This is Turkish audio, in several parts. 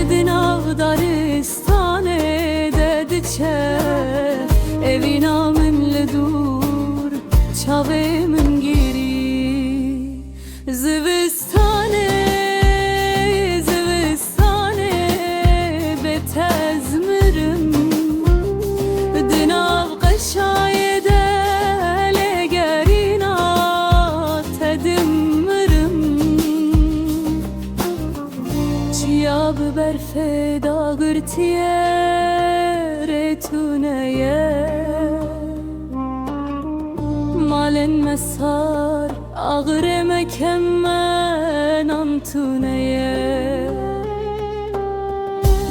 sardın Ağdaristan'e dediçe evin amınlı dur çavımın giri Zivistane betezmirim Dinav qaşayede legerina tedimmirim Çiyab berfeda gırtiye retuneye Malen mesar ağır mekemmen antuneye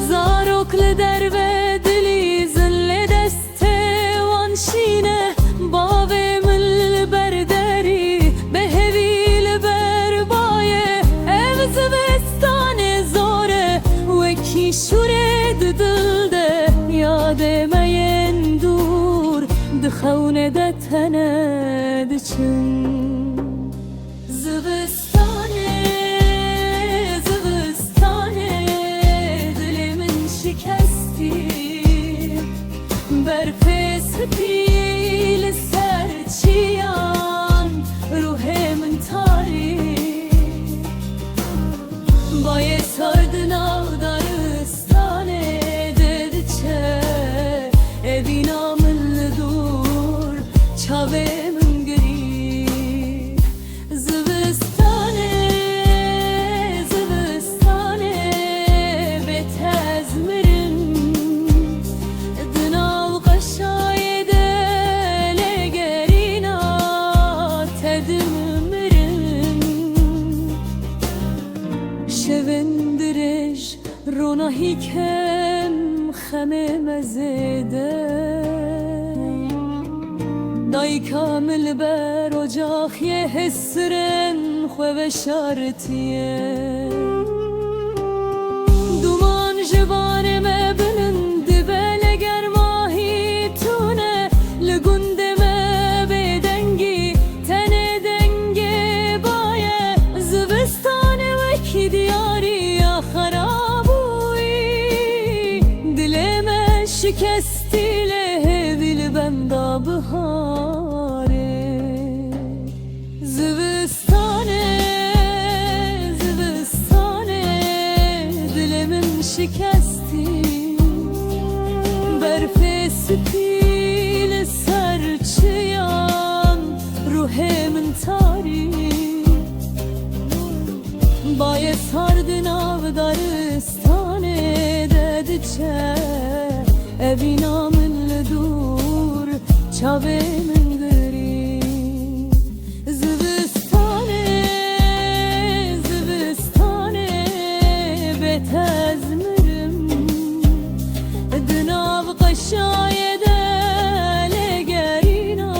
Zarokle derve dili zille deste vanşine Bavemil berderi behevil berbaye Ev zivestane zore veki şured dilde Yademeyen dur dixevne de tene diçin Berfes pil serçiyan ruhemin tarih Baye sardın Ağdaristan'e dediçe evin amınlı dur çavımın gri Zivistane betezmirin Şevendireş rona hikem xeme mezede Day kamil ber ocak ye hesren xwe ve şartiye Duman jivaneme bilindi bele germahi tune Ligundeme bedengi tene denge baye Zivistane veki diyari ya harabuy Dileme şikestile hevil benda bihare Zivistane dilemin şikesti Berfesi pil serçiyan ruhemin tarih Baye sardın Ağdaristan'e dediçe evin amınlı dur çavımın gri Zivistane betezmirim Dinav qaşayede legerina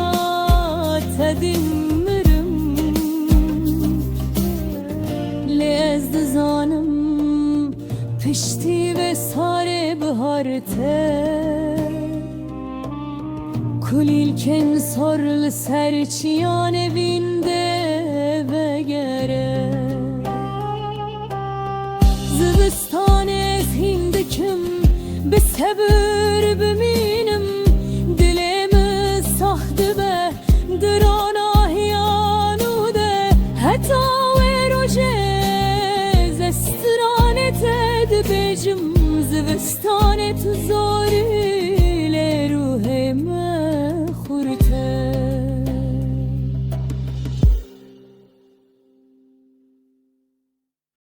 tedimmirim Lezdizanım pişti ve sare biharte Kulilken sorlu serçiyan evinde ve gere Zivistane zindiküm besebür biminim Dilemi sahdı be dirana hiyanude Heta ve rojez estirane tedbecim Zivistane tuzo